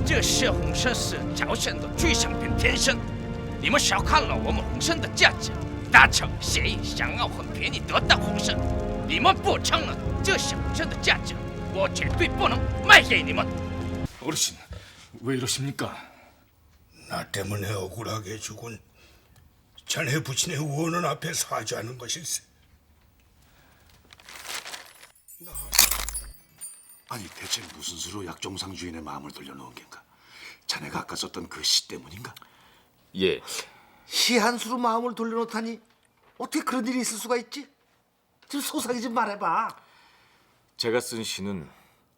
这谢洪生是朝鲜的最上品天生，你们小看了我们洪生的价值，达成协议想要很便宜得到洪生，你们不承认这些洪生的价值，我绝对不能卖给你们。 어르신, 왜 이러십니까? 나 때문에 억울하게 죽은 자네 부친의 원혼 앞에 사죄하는 것일세. 아니 대체 무슨 수로 약종상 주인의 마음을 돌려놓은 겐가? 자네가 아까 썼던 그 시 때문인가? 예, 시 한 수로 마음을 돌려놓다니 어떻게 그런 일이 있을 수가 있지? 좀 소상히 좀 말해봐. 제가 쓴 시는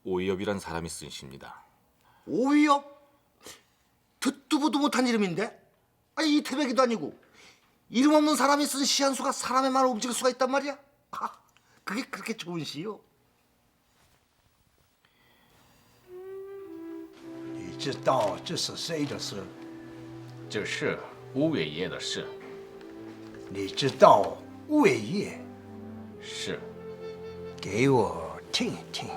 오이엽이란 사람이 쓴 시입니다. 오이엽? 듣도 보도 못한 이름인데? 아니 이태백이도 아니고 이름 없는 사람이 쓴 시 한 수가 사람의 말을 움직일 수가 있단 말이야? 아, 그게 그렇게 좋은 시요? 你知道这是谁的事？这是吴伟业的事。你知道魏业？是。给我听一听。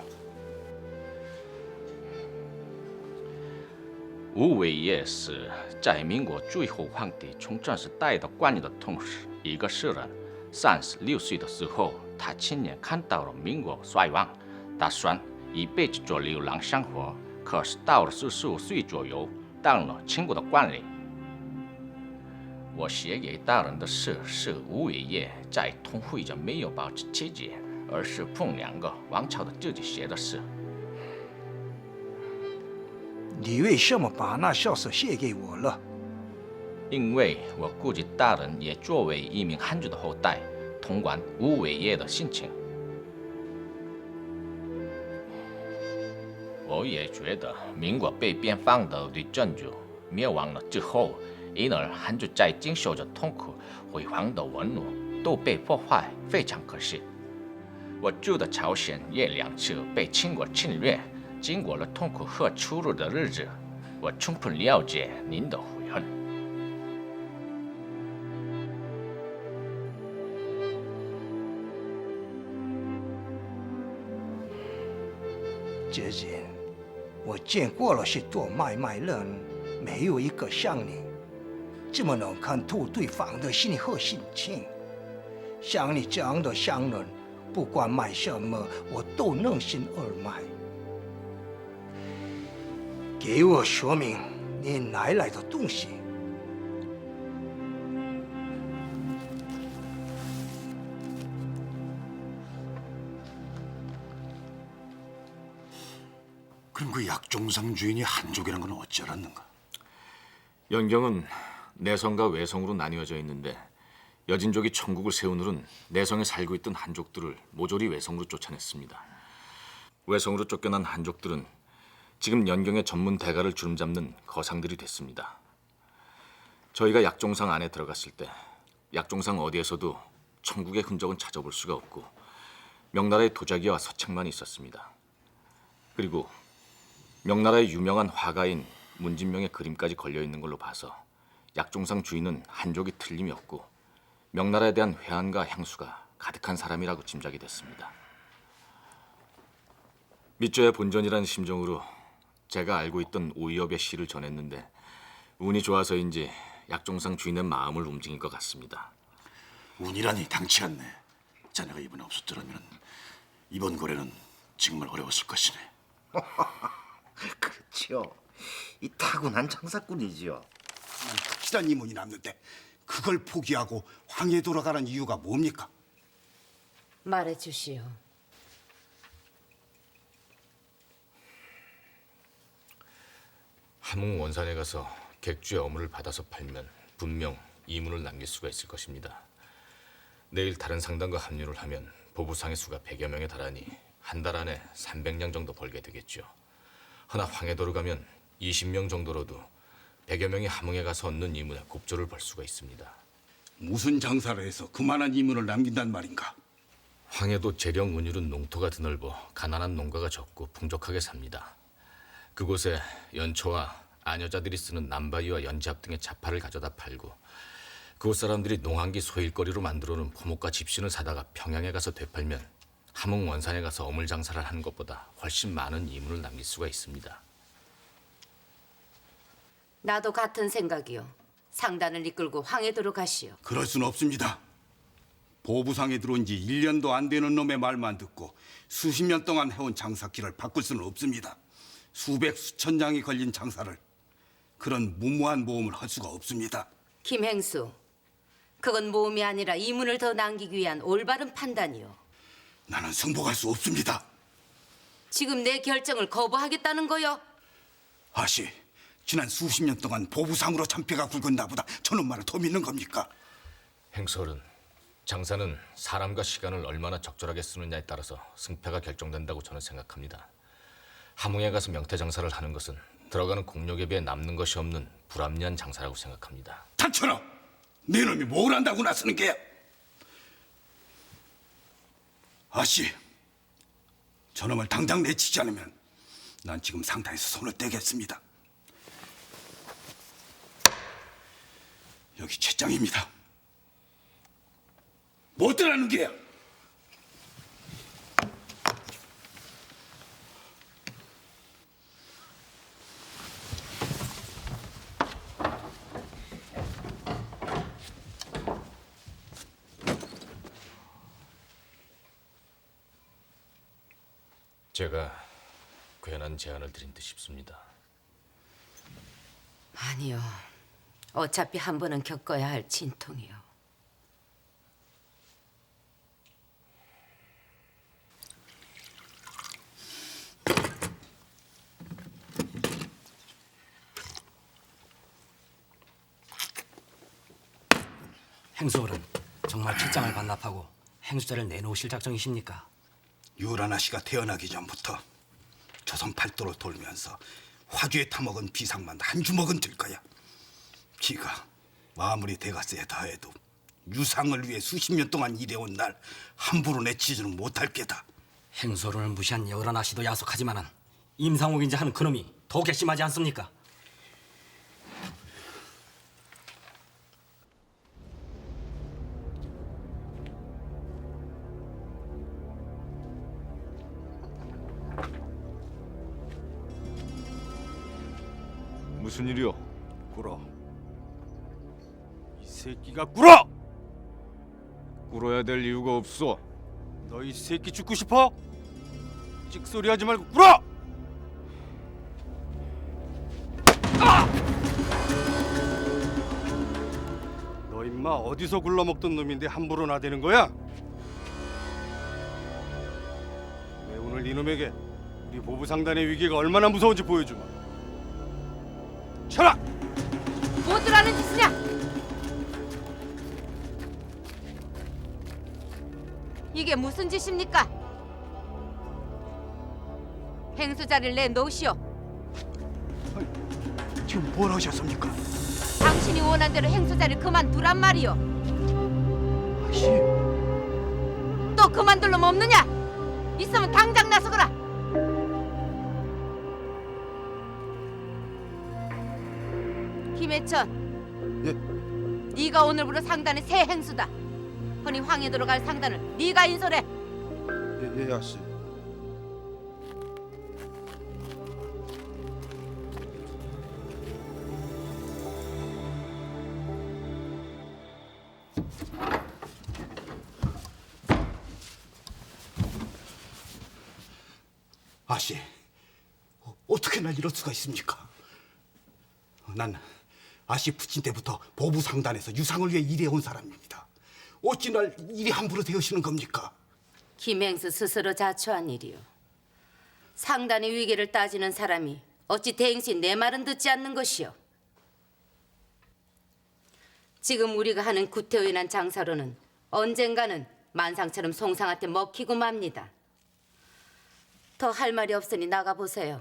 吴伟业是在民国最后皇帝从政时带到官吏的同时，一个诗人。36岁的时候，他亲眼看到了民国衰亡，打算一辈子做流浪生活。可是到了45岁左右，当了清国的官吏。我写给大人的诗是吴伟业在同会上没有保持节节，而是碰两个王朝的自己写的诗。 你为什么把那小说写给我了？因为我估计大人也作为一名汉族的后代，同感吴伟业的心情。我也觉得民国被边防的吕正主灭亡了之后，因而汉族在经受着痛苦、辉煌的文物都被破坏，非常可惜。我住的朝鲜也2次被清国侵略。 经过了痛苦和屈辱的日子，我充分了解您的悔恨。最近我见过了许多买卖人，没有一个像你这么能看透对方的心理和心情。像你这样的商人，不管买什么，我都能心而买。 给我说明你拿来的东西。 그럼 그 약종상 주인이 한족이란 건 어찌 알았는가? 연경은 내성과 외성으로 나뉘어져 있는데 여진족이 천국을 세운 후는 내성에 살고 있던 한족들을 모조리 외성으로 쫓아냈습니다. 외성으로 쫓겨난 한족들은 지금 연경의 전문 대가를 주름잡는 거상들이 됐습니다. 저희가 약종상 안에 들어갔을 때 약종상 어디에서도 천국의 흔적은 찾아볼 수가 없고 명나라의 도자기와 서책만 있었습니다. 그리고 명나라의 유명한 화가인 문진명의 그림까지 걸려있는 걸로 봐서 약종상 주인은 한족이 틀림이 없고 명나라에 대한 회한과 향수가 가득한 사람이라고 짐작이 됐습니다. 믿져야 본전이라는 심정으로 제가 알고 있던 오이엽의 시를 전했는데 운이 좋아서인지 약종상 주인의 마음을 움직인 것 같습니다. 운이라니 당치 않네. 자네가 이번에 없었더라면 이번 거래는 정말 어려웠을 것이네. 그렇지요. 이 타고난 장사꾼이지요. 확실한 이문이 남는데 그걸 포기하고 황해에 돌아가는 이유가 뭡니까? 말해주시오. 함흥 원산에 가서 객주의 어물을 받아서 팔면 분명 이문을 남길 수가 있을 것입니다. 내일 다른 상단과 합류를 하면 보부상의 수가 100여 명에 달하니 한 달 안에 300량 정도 벌게 되겠죠. 허나 황해도로 가면 20명 정도로도 100여 명이 함흥에 가서 얻는 이문에 곱조를 벌 수가 있습니다. 무슨 장사를 해서 그만한 이문을 남긴단 말인가? 황해도 재령 운율은 농토가 드넓어 가난한 농가가 적고 풍족하게 삽니다. 그곳에 연초와 아녀자들이 쓰는 남바위와 연지합 등의 자파를 가져다 팔고 그곳 사람들이 농한기 소일거리로 만들어놓은 포목과 집신을 사다가 평양에 가서 되팔면 함흥 원산에 가서 어물 장사를 하는 것보다 훨씬 많은 이문을 남길 수가 있습니다. 나도 같은 생각이요. 상단을 이끌고 황해도로 가시오. 그럴 수는 없습니다. 보부상에 들어온 지 1년도 안 되는 놈의 말만 듣고 수십 년 동안 해온 장사길을 바꿀 수는 없습니다. 수백 수천 장이 걸린 장사를 그런 무모한 모험을 할 수가 없습니다. 김행수, 그건 모험이 아니라 이문을 더 남기기 위한 올바른 판단이요. 나는 승복할 수 없습니다. 지금 내 결정을 거부하겠다는 거요? 아씨, 지난 수십 년 동안 보부상으로 참패가 굵은 나보다 저놈 말을 더 믿는 겁니까? 행설은 장사는 사람과 시간을 얼마나 적절하게 쓰느냐에 따라서 승패가 결정된다고 저는 생각합니다. 함흥에 가서 명태 장사를 하는 것은 들어가는 공력에 비해 남는 것이 없는 불합리한 장사라고 생각합니다. 닥쳐라! 네 놈이 뭘 안다고 나서는 게야? 아씨, 저놈을 당장 내치지 않으면 난 지금 상단에서 손을 떼겠습니다. 여기 채장입니다. 뭐 어쩌라는 게야? 제가 괜한 제안을 드린 듯 싶습니다. 아니요. 어차피 한 번은 겪어야 할 진통이요. 행수어른, 정말 핏장을 반납하고 행수자를 내놓으실 작정이십니까? 유라나 씨가 태어나기 전부터 조선 팔도를 돌면서 화주에 타먹은 비상만 한 주먹은 들 거야. 기가 아무리 대가세에 다해도 유상을 위해 수십 년 동안 일해온 날 함부로 내치지는 못할 게다. 행수어른을 무시한 여라나 씨도 야속하지만은 임상옥인지 하는 그놈이 더 괘씸하지 않습니까? 무슨 일이요? 꿇어. 이 새끼가 꿇어! 꿇어야 될 이유가 없어. 너 이 새끼 죽고 싶어? 찍소리하지 말고 꿇어! 너 임마 어디서 굴러먹던 놈인데 함부로 나대는 거야? 내 오늘 이놈에게 우리 보부상단의 위기가 얼마나 무서운지 보여주마. 쳐라! 뭐들 하는 짓이냐? 이게 무슨 짓입니까? 행수자를 내놓으시오. 지금 뭘 하셨습니까? 당신이 원한 대로 행수자를 그만두란 말이오. 아씨, 또 그만둘 놈 없느냐? 있으면 당장 나서거라. 김해천, 예? 네가 오늘부로 상단의 새 행수다. 허니 황해도로 갈 상단을 네가 인솔해. 예, 아씨. 아씨, 어떻게 날 이럴 수가 있습니까? 난 아씨 부친 때부터 보부 상단에서 유상을 위해 일해온 사람입니다. 어찌 날 일이 함부로 되으시는 겁니까? 김행수 스스로 자초한 일이요. 상단의 위기를 따지는 사람이 어찌 대행시 내 말은 듣지 않는 것이요. 지금 우리가 하는 구태의난 장사로는 언젠가는 만상처럼 송상한테 먹히고 맙니다. 더 할 말이 없으니 나가보세요.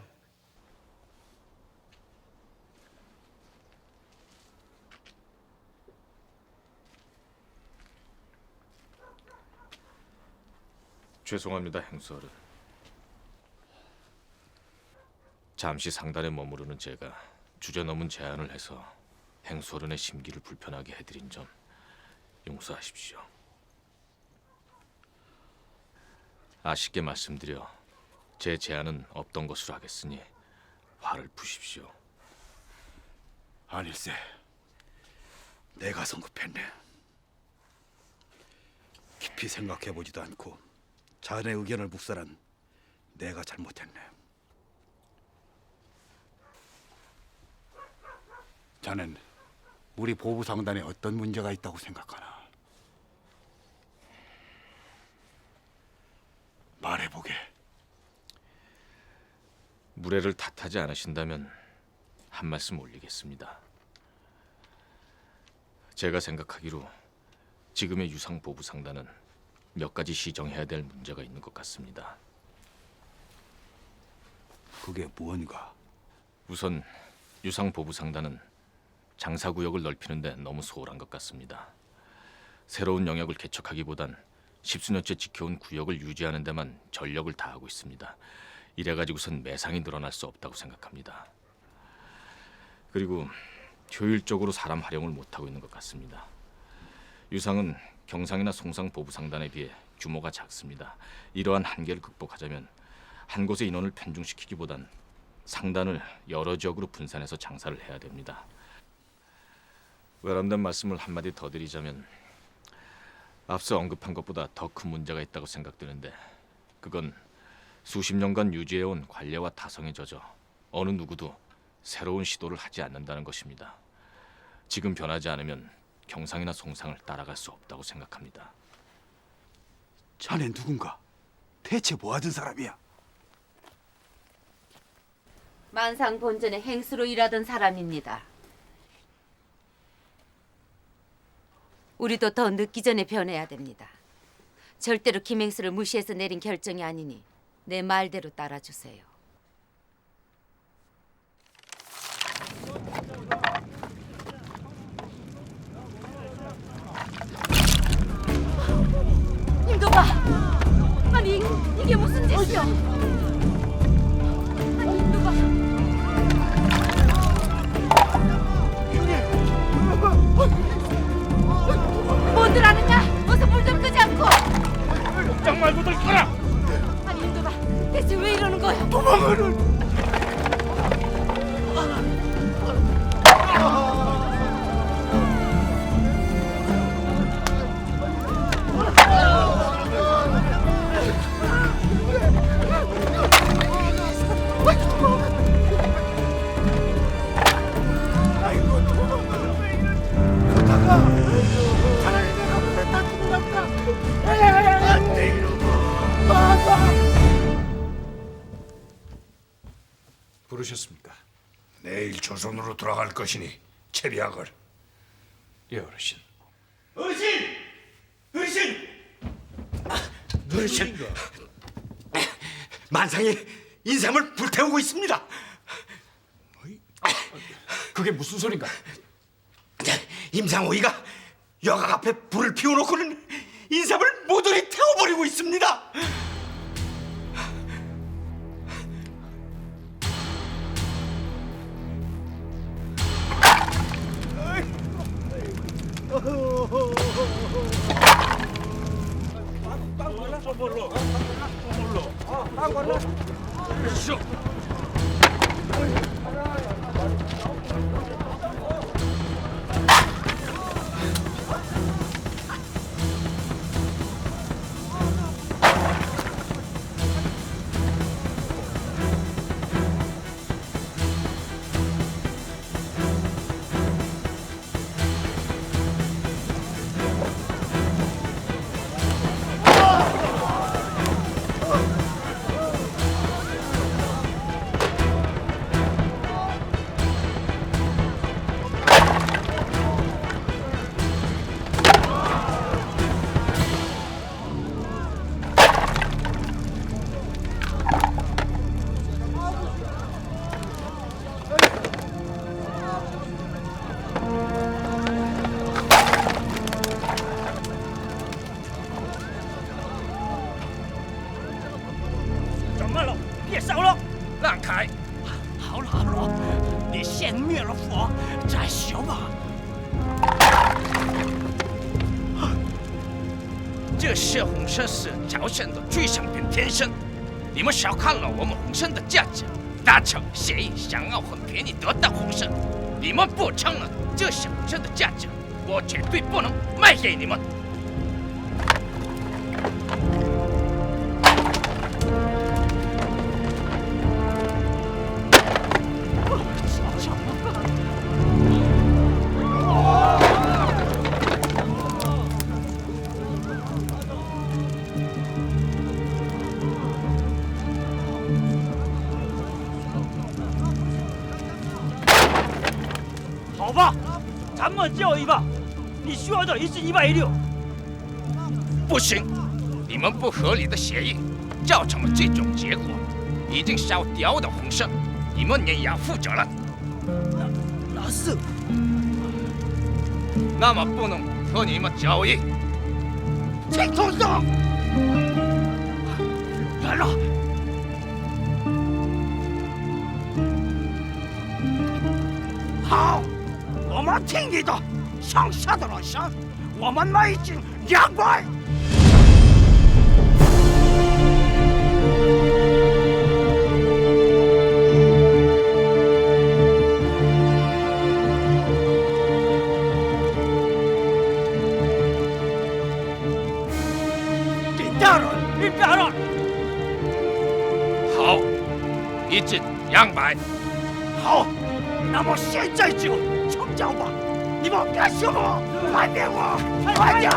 죄송합니다, 행수어른. 잠시 상단에 머무르는 제가 주제넘은 제안을 해서 행수어른의 심기를 불편하게 해드린 점 용서하십시오. 아쉽게 말씀드려 제 제안은 없던 것으로 하겠으니 화를 푸십시오. 아닐세. 내가 성급했네. 깊이 생각해보지도 않고 자네 의견을 묵살한 내가 잘못했네. 자넨 우리 보부상단에 어떤 문제가 있다고 생각하나? 말해보게. 무례를 탓하지 않으신다면 한 말씀 올리겠습니다. 제가 생각하기로 지금의 유상 보부상단은 몇 가지 시정해야 될 문제가 있는 것 같습니다. 그게 뭔가? 우선 유상 보부상단은 장사구역을 넓히는데 너무 소홀한 것 같습니다. 새로운 영역을 개척하기보단 십수년째 지켜온 구역을 유지하는 데만 전력을 다하고 있습니다. 이래가지고선 매상이 늘어날 수 없다고 생각합니다. 그리고 효율적으로 사람 활용을 못하고 있는 것 같습니다. 유상은 경상이나 송상 보부상단에 비해 규모가 작습니다. 이러한 한계를 극복하자면 한 곳의 인원을 편중시키기보단 상단을 여러 지역으로 분산해서 장사를 해야 됩니다. 외람된 말씀을 한마디 더 드리자면 앞서 언급한 것보다 더 큰 문제가 있다고 생각되는데 그건 수십 년간 유지해온 관례와 타성에 젖어 어느 누구도 새로운 시도를 하지 않는다는 것입니다. 지금 변하지 않으면 경상이나 송상을 따라갈 수 없다고 생각합니다. 자넨 누군가? 대체 뭐 하던 사람이야? 만상 본전의 행수로 일하던 사람입니다. 우리도 더 늦기 전에 변해야 됩니다. 절대로 김행수를 무시해서 내린 결정이 아니니 내 말대로 따라주세요. 임도봐! 아니 이게 무슨 짓이야? 아니 임도봐! 뭔들 아느냐? 어서 불 좀 끄지 않고! 짱 말고들 가라! 아니 임도봐! 대체 왜 이러는 거야? 도망을! 부르셨습니까? 내일 조선으로 돌아갈 것이니 체비하걸. 예, 어르신. 어르신! 만상이 인삼을 불태우고 있습니다. 그게 무슨 소린가? 임상호이가 여각 앞에 불을 피워놓고는 인삼을 모조리 태워버리고 있습니다.这谢洪生是朝鲜的最上品天生，你们小看了我们洪生的价值，达成协议想要很便宜得到洪生，你你们不承认这象征的价值，我绝对不能卖给你们。好吧，咱们叫一吧。你需要的一是116。不行，你们不合理的协议造成了这种结果，已经烧掉的红色，你们也要负责任。那是。那么不能和你们交易。请动手！来了。好，我们听你的，剩下的来生，我们卖进200。100。好，一斤200。好，那么现在就成交吧！你们干什么？快点我！快点！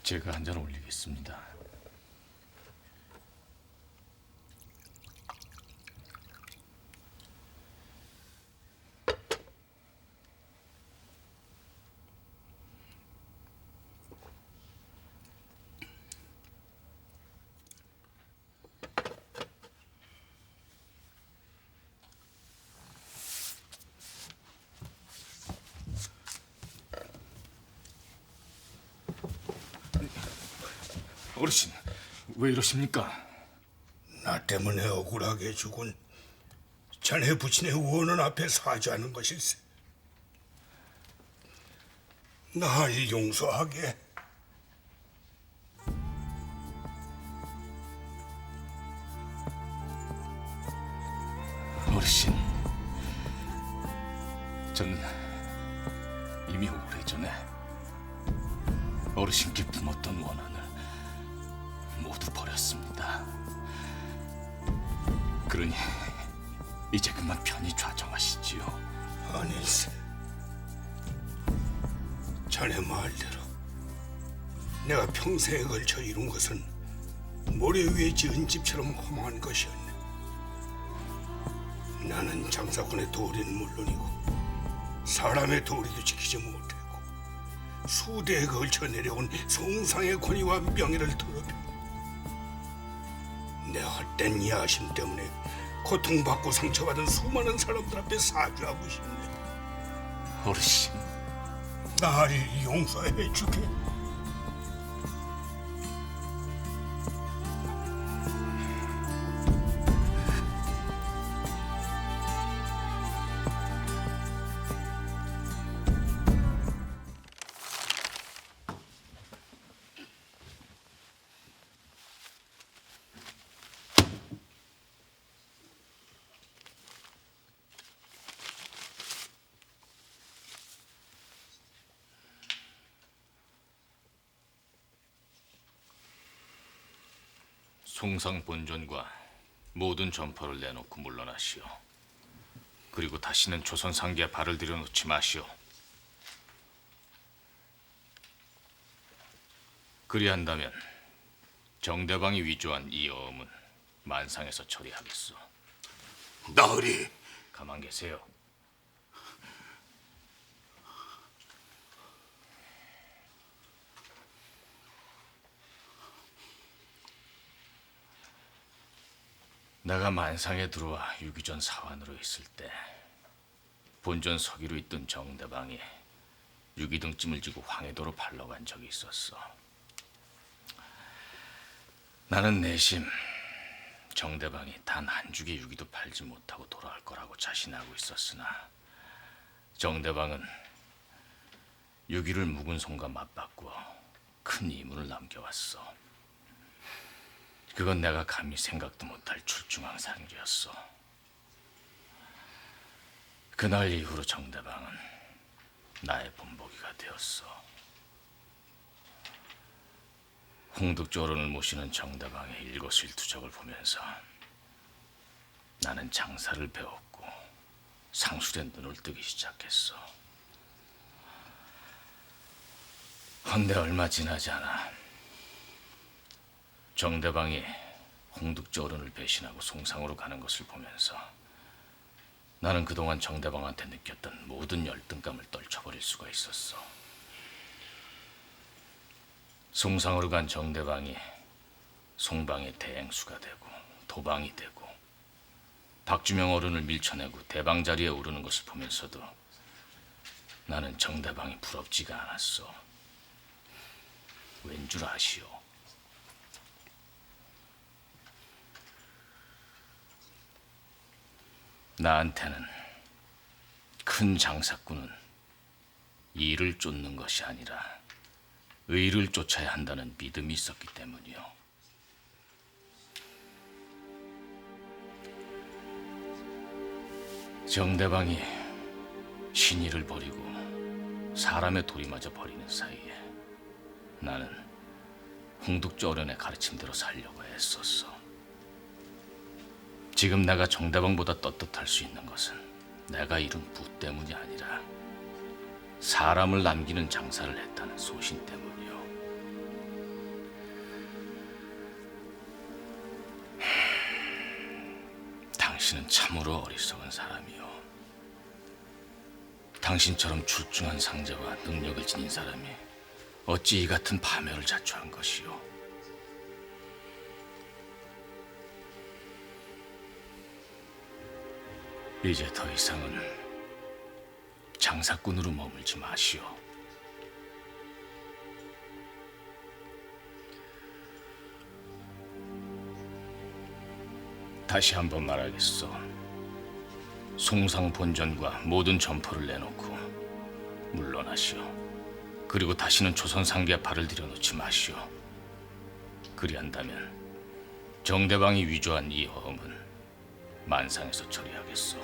제가 한 잔 올리겠습니다. 어르신, 왜 이러십니까? 나 때문에 억울하게 죽은 자네 부친의 원혼 앞에 사죄하는 것일세. 날 용서하게. 어르신, 저는 이미 오래전에 어르신께 품었던 원한을 모두 버렸습니다. 그러니 이제 그만 편히 좌정하시지요. 아닐세. 자네 말대로 내가 평생에 걸쳐 이룬 것은 모래 위에 지은 집처럼 허망한 것이었네. 나는 장사꾼의 도리는 물론이고 사람의 도리도 지키지 못했고 수대에 걸쳐 내려온 송상의 권위와 명예를 더럽히고 내 헛된 야심 때문에 고통받고 상처받은 수많은 사람들 앞에 사죄하고 싶네. 어르신, 날 용서해 주게. 송상 본전과 모든 점포를 내놓고 물러나시오. 그리고 다시는 조선 상계에 발을 들여놓지 마시오. 그리한다면 정대방이 위조한 이 어음은 만상에서 처리하겠소. 나으리. 가만 계세요. 내가 만상에 들어와 유기전 사환으로 있을 때 본전 서기로 있던 정대방이 유기등짐을 지고 황해도로 팔러간 적이 있었어. 나는 내심 정대방이 단 한 죽의 유기도 팔지 못하고 돌아올 거라고 자신하고 있었으나 정대방은 유기를 묵은 손과 맞바꾸어 큰 이문을 남겨왔어. 그건 내가 감히 생각도 못할 출중한 상주였어. 그날 이후로 정대방은 나의 본보기가 되었어. 홍득조론을 모시는 정대방의 일거수일투족을 보면서 나는 장사를 배웠고 상술에 눈을 뜨기 시작했어. 헌데 얼마 지나지 않아 정대방이 홍득조론을 배신하고 송상으로 가는 것을 보면서 나는 그동안 정대방한테 느꼈던 모든 열등감을 떨쳐버릴 수가 있었어. 송상으로 간 정대방이 송방의 대행수가 되고 도방이 되고 박주명 어른을 밀쳐내고 대방 자리에 오르는 것을 보면서도 나는 정대방이 부럽지가 않았어. 왠 줄 아시오? 나한테는 큰 장사꾼은 일을 쫓는 것이 아니라 의를 쫓아야 한다는 믿음이 있었기 때문이요. 정대방이 신의를 버리고 사람의 도리마저 버리는 사이에 나는 홍득조어른의 가르침대로 살려고 애썼어. 지금 내가 정대방보다 떳떳할 수 있는 것은 내가 이룬 부 때문이 아니라 사람을 남기는 장사를 했다는 소신 때문이요. 당신은 참으로 어리석은 사람이요. 당신처럼 출중한 상제와 능력을 지닌 사람이 어찌 이 같은 파멸을 자초한 것이요. 이제 더 이상은 장사꾼으로 머물지 마시오. 다시 한번 말하겠소. 송상 본전과 모든 점포를 내놓고 물러나시오. 그리고 다시는 조선 상계에 발을 들여놓지 마시오. 그리한다면 정대방이 위조한 이 어음은 만상에서 처리하겠소.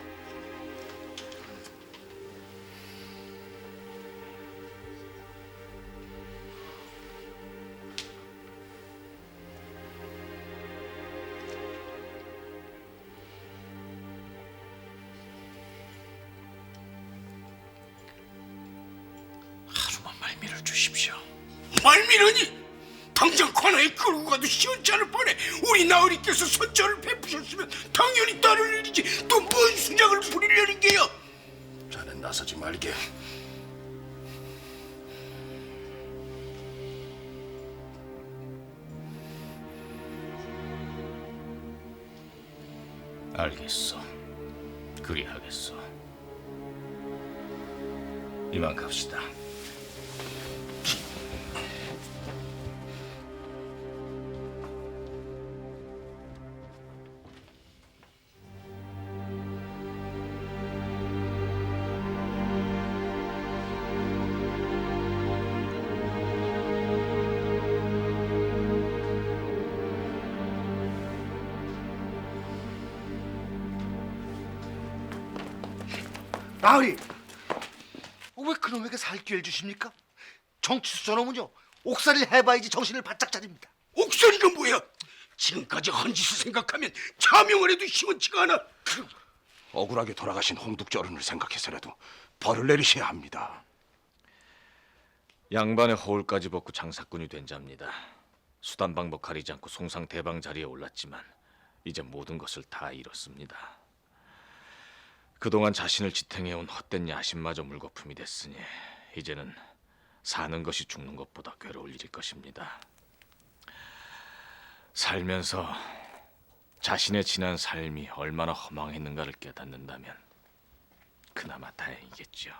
하루만 말미를 주십시오. 말미라니? 당장 관아에 끌고 가도 시원찮을 뻔해. 우리 나으리께서 선처를 베푸셨으면 당연히 따를 일이지. 또 뭔 수작을 부리려는 게요? 자넨 나서지 말게. 알겠어. 그리하겠어. 이만 갑시다. 나으리, 왜 그놈에게 살 기회를 주십니까? 정치수 저놈은요, 옥살이를 해봐야지 정신을 바짝 차립니다. 옥살이가 뭐야? 지금까지 한 짓을 생각하면 자명을 해도 시원치가 않아. 억울하게 돌아가신 홍득조어른을 생각해서라도 벌을 내리셔야 합니다. 양반의 허울까지 벗고 장사꾼이 된 자입니다. 수단 방법 가리지 않고 송상 대방 자리에 올랐지만 이제 모든 것을 다 잃었습니다. 그동안 자신을 지탱해온 헛된 야심마저 물거품이 됐으니 이제는 사는 것이 죽는 것보다 괴로울 일일 것입니다. 살면서 자신의 지난 삶이 얼마나 허망했는가를 깨닫는다면 그나마 다행이겠죠.